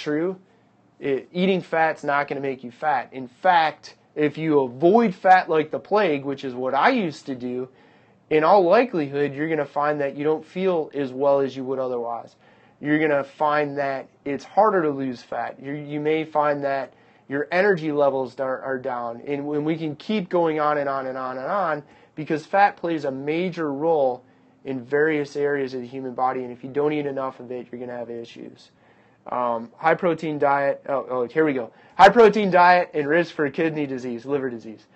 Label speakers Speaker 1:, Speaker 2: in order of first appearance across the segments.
Speaker 1: true. Eating fat's not going to make you fat. In fact, if you avoid fat like the plague, which is what I used to do, in all likelihood, you're going to find that you don't feel as well as you would otherwise. You're going to find that it's harder to lose fat. You may find that your energy levels are down. And when we can keep going on and on and on and on, because fat plays a major role in various areas of the human body, and if you don't eat enough of it, you're going to have issues. High protein diet, here we go. High protein diet and risk for kidney disease, liver disease.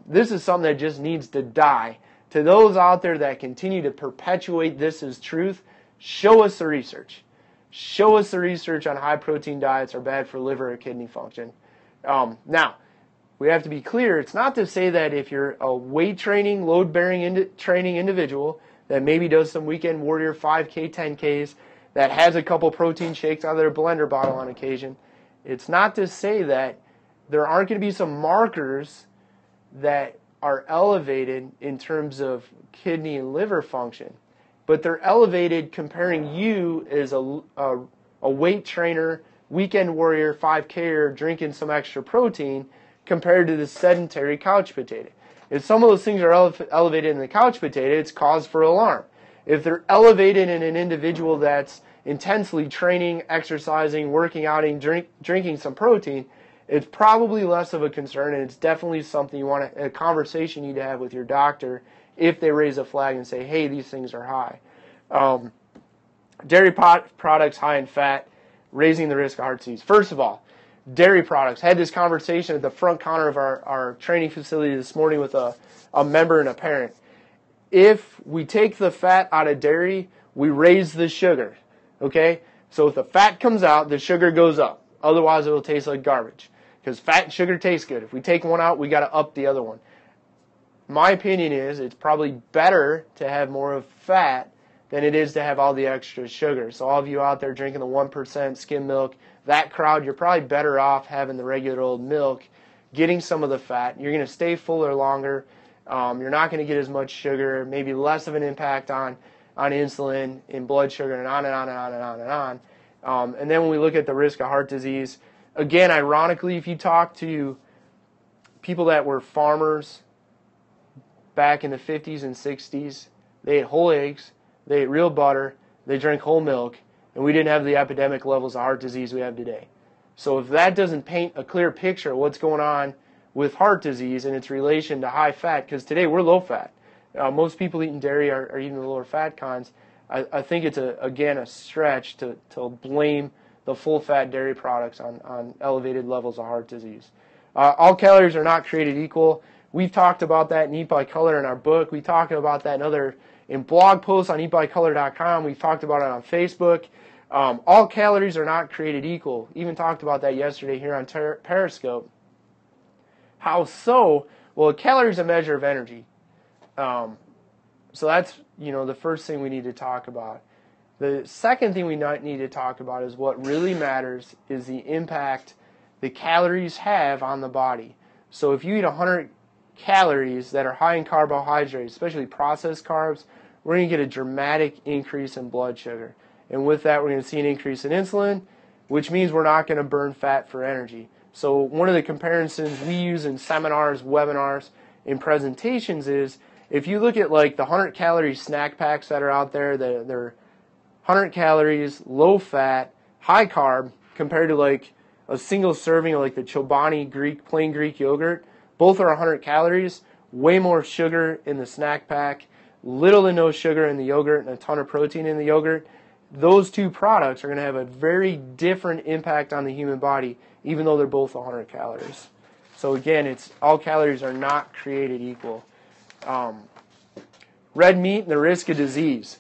Speaker 1: This is something that just needs to die. To those out there that continue to perpetuate this as truth, show us the research. Show us the research on high protein diets are bad for liver or kidney function. Now, we have to be clear, it's not to say that if you're a weight training, load-bearing training individual that maybe does some weekend warrior 5K, 10Ks, that has a couple protein shakes out of their blender bottle on occasion, it's not to say that there aren't going to be some markers that are elevated in terms of kidney and liver function. But they're elevated comparing you as a weight trainer, weekend warrior, 5K-er, drinking some extra protein compared to the sedentary couch potato. If some of those things are elevated in the couch potato, it's cause for alarm. If they're elevated in an individual that's intensely training, exercising, working out, and drinking some protein, it's probably less of a concern, and it's definitely something you want a conversation you need to have with your doctor if they raise a flag and say, hey, these things are high. Dairy products high in fat, raising the risk of heart disease. First of all, dairy products. I had this conversation at the front counter of our training facility this morning with a member and a parent. If we take the fat out of dairy, we raise the sugar. Okay? So if the fat comes out, the sugar goes up. Otherwise, it will taste like garbage. Because fat and sugar taste good. If we take one out, we got to up the other one. My opinion is it's probably better to have more of fat than it is to have all the extra sugar. So all of you out there drinking the 1% skim milk, that crowd, you're probably better off having the regular old milk, getting some of the fat. You're going to stay fuller longer. You're not going to get as much sugar, maybe less of an impact on insulin and blood sugar, and on and on and on and on and on. And then when we look at the risk of heart disease, again, ironically, if you talk to people that were farmers back in the 50s and 60s, they ate whole eggs, they ate real butter, they drank whole milk, and we didn't have the epidemic levels of heart disease we have today. So if that doesn't paint a clear picture of what's going on with heart disease and its relation to high fat, because today we're low fat. Most people eating dairy are eating the lower fat kinds. I think it's, again, a stretch to blame the full-fat dairy products on elevated levels of heart disease. All calories are not created equal. We've talked about that in Eat by Color in our book. We talked about that in blog posts on eatbycolor.com. We've talked about it on Facebook. All calories are not created equal. Even talked about that yesterday here on Periscope. How so? Well, a calorie is a measure of energy. So that's, the first thing we need to talk about. The second thing we need to talk about is what really matters is the impact the calories have on the body. So if you eat 100 calories that are high in carbohydrates, especially processed carbs, we're going to get a dramatic increase in blood sugar. And with that, we're going to see an increase in insulin, which means we're not going to burn fat for energy. So one of the comparisons we use in seminars, webinars, and presentations is if you look at like the 100-calorie snack packs that are out there, they're 100 calories, low fat, high carb, compared to like a single serving of like the Chobani plain Greek yogurt. Both are 100 calories, way more sugar in the snack pack, little to no sugar in the yogurt, and a ton of protein in the yogurt. Those two products are going to have a very different impact on the human body, even though they're both 100 calories. So again, all calories are not created equal. Red meat and the risk of disease.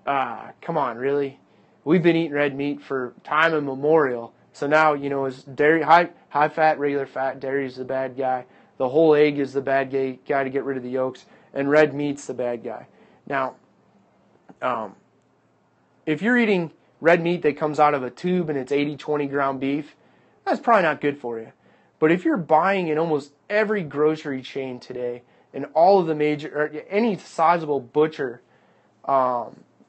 Speaker 1: Come on, really? We've been eating red meat for time immemorial. So now, is dairy, high fat, regular fat, dairy is the bad guy. The whole egg is the bad guy to get rid of the yolks. And red meat's the bad guy. Now, if you're eating red meat that comes out of a tube and it's 80-20 ground beef, that's probably not good for you. But if you're buying in almost every grocery chain today, and all of the any sizable butcher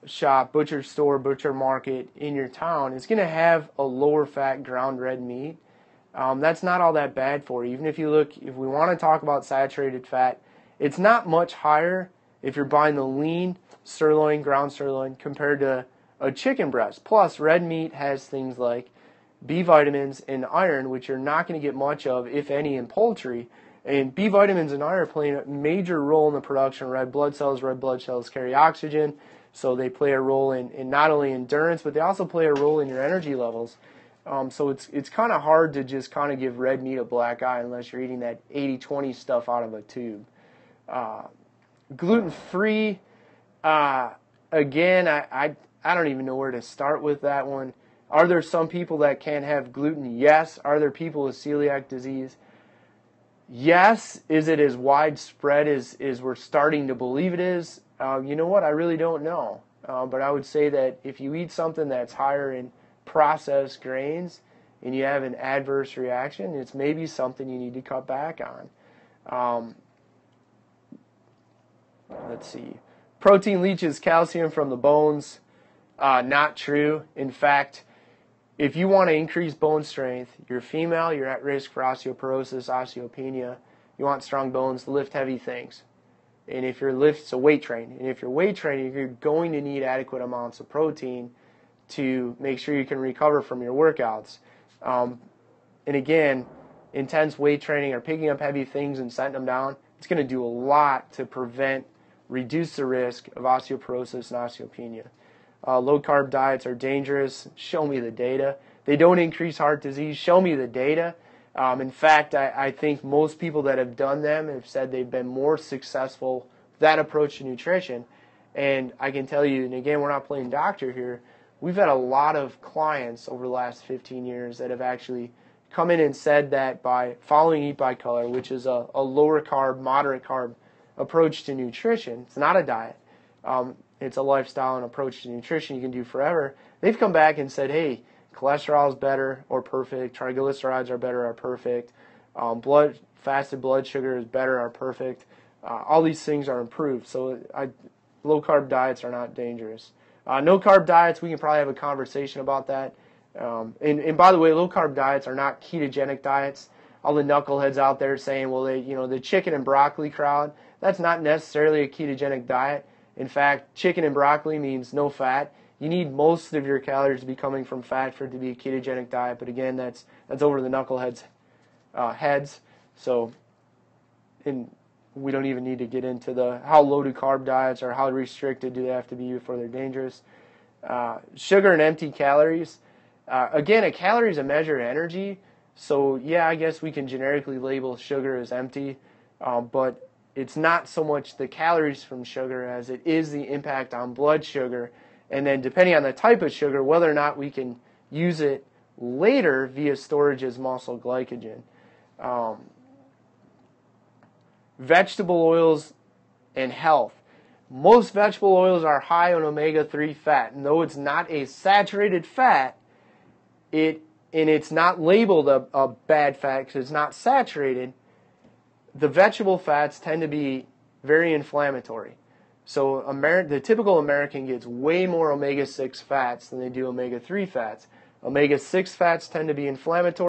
Speaker 1: shop, butcher store, butcher market in your town is going to have a lower fat ground red meat. That's not all that bad for you. Even if you look, if we want to talk about saturated fat, it's not much higher if you're buying the lean sirloin, ground sirloin, compared to a chicken breast. Plus, red meat has things like B vitamins and iron, which you're not going to get much of, if any, in poultry. And B vitamins and iron play a major role in the production of red blood cells. Red blood cells carry oxygen, so they play a role in not only endurance, but they also play a role in your energy levels. So it's kind of hard to just kind of give red meat a black eye unless you're eating that 80-20 stuff out of a tube. Gluten-free, again, I don't even know where to start with that one. Are there some people that can't have gluten? Yes. Are there people with celiac disease? Yes. Is it as widespread as we're starting to believe it is? You know what? I really don't know. But I would say that if you eat something that's higher in processed grains and you have an adverse reaction, it's maybe something you need to cut back on. Let's see. Protein leaches calcium from the bones. Not true. In fact, if you want to increase bone strength, you're female, you're at risk for osteoporosis, osteopenia, you want strong bones, lift heavy things. And if you're weight training. And if you're weight training, you're going to need adequate amounts of protein to make sure you can recover from your workouts. And again, intense weight training or picking up heavy things and setting them down, it's going to do a lot to reduce the risk of osteoporosis and osteopenia. Low-carb diets are dangerous. Show me the data. They don't increase heart disease. Show me the data. In fact, I think most people that have done them have said they've been more successful with that approach to nutrition. And I can tell you, and again, we're not playing doctor here, we've had a lot of clients over the last 15 years that have actually come in and said that by following Eat by Color, which is a lower carb, moderate carb approach to nutrition, it's not a diet, it's a lifestyle and approach to nutrition you can do forever. They've come back and said, hey, cholesterol is better or perfect, triglycerides are better or perfect, fasted blood sugar is better or perfect. All these things are improved. So low-carb diets are not dangerous. No-carb diets, we can probably have a conversation about that. And by the way, low-carb diets are not ketogenic diets. All the knuckleheads out there saying, well, the chicken and broccoli crowd, that's not necessarily a ketogenic diet. In fact, chicken and broccoli means no fat. You need most of your calories to be coming from fat for it to be a ketogenic diet. But again, that's over the knuckleheads' heads. So, and we don't even need to get into how low do carb diets or how restricted do they have to be before they're dangerous. Sugar and empty calories. Again, a calorie is a measure of energy. So yeah, I guess we can generically label sugar as empty, but it's not so much the calories from sugar as it is the impact on blood sugar. And then depending on the type of sugar, whether or not we can use it later via storage as muscle glycogen. Vegetable oils and health. Most vegetable oils are high on omega-3 fat. And though it's not a saturated fat, it's not labeled a bad fat because it's not saturated, the vegetable fats tend to be very inflammatory. So the typical American gets way more omega-6 fats than they do omega-3 fats. Omega-6 fats tend to be inflammatory.